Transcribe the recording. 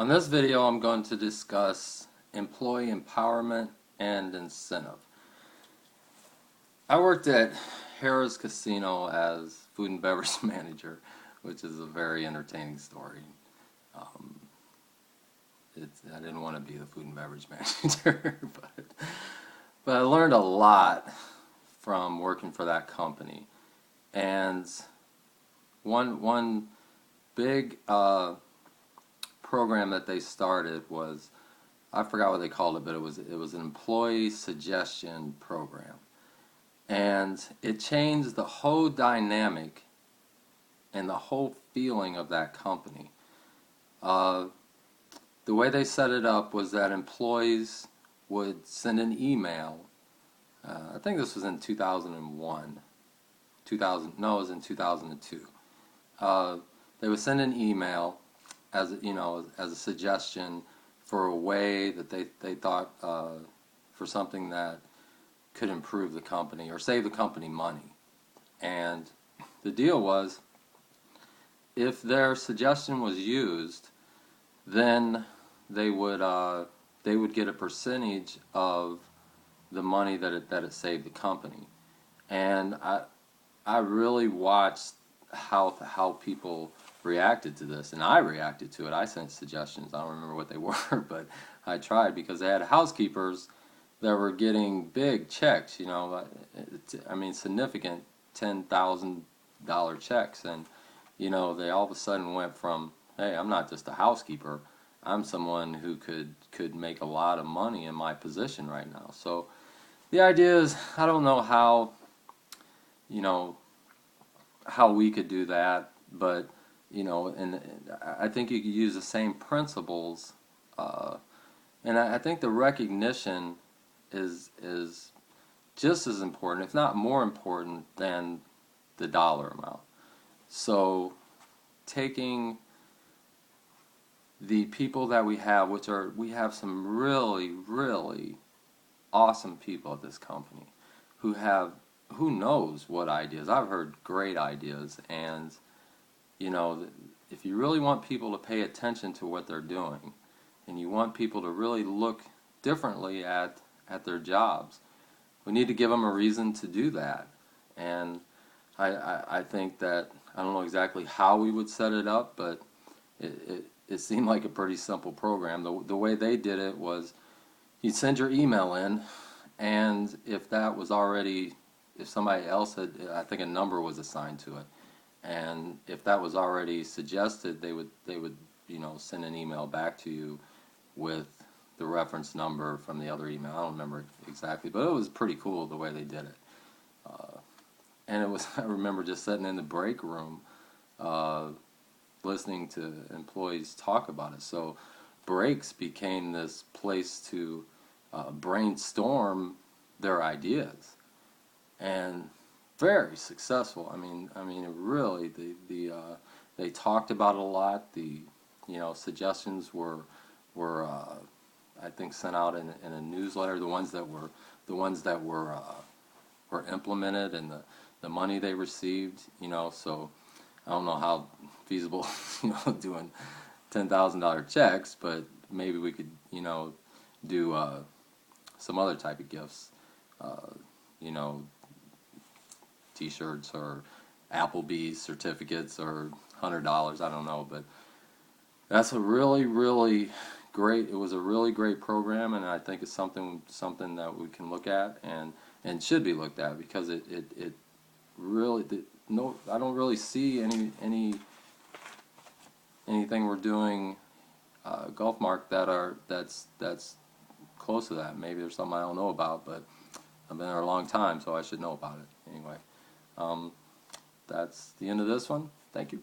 On this video, I'm going to discuss employee empowerment and incentive. I worked at Harrah's Casino as food and beverage manager, which is a very entertaining story. I didn't want to be the food and beverage manager, but I learned a lot from working for that company. And one big program that they started was, I forgot what they called it, but it was an employee suggestion program, and it changed the whole dynamic and the whole feeling of that company. The way they set it up was that employees would send an email. I think this was in 2001. No, it was in 2002. They would send an email as a suggestion for a way that they thought for something that could improve the company or save the company money. And the deal was, if their suggestion was used, then they would get a percentage of the money that it saved the company. And I really watched how people reacted to this, and I reacted to it. I sent suggestions. I don't remember what they were, but I tried, because they had housekeepers that were getting big checks, significant $10,000 checks, and they all of a sudden went from, hey, I'm not just a housekeeper, I'm someone who could make a lot of money in my position right now. So the idea is, I don't know how we could do that, but and I think you could use the same principles, and I think the recognition is just as important, if not more important, than the dollar amount. So taking the people that we have, we have some really, really awesome people at this company who have, who knows what ideas. I've heard great ideas, and if you really want people to pay attention to what they're doing, and you want people to really look differently at their jobs, we need to give them a reason to do that. And I think that, I don't know exactly how we would set it up, but it seemed like a pretty simple program. The way they did it was, you'd send your email in, and if somebody else had, I think a number was assigned to it, and if that was already suggested, they would send an email back to you with the reference number from the other email. I don't remember exactly, but it was pretty cool the way they did it. And it was, I remember just sitting in the break room listening to employees talk about it. So breaks became this place to brainstorm their ideas, and very successful. I mean, it really, they talked about it a lot. The suggestions were I think sent out in a newsletter. The ones that were implemented, and the money they received. So I don't know how feasible doing $10,000 checks, but maybe we could do some other type of gifts. T-shirts or Applebee's certificates or $100. I don't know, but that's a really, really great. It was a really great program, and I think it's something that we can look at and should be looked at, because it really, no, I don't really see anything we're doing GulfMark that's close to that. Maybe there's something I don't know about, but I've been there a long time, so I should know about it anyway. That's the end of this one. Thank you.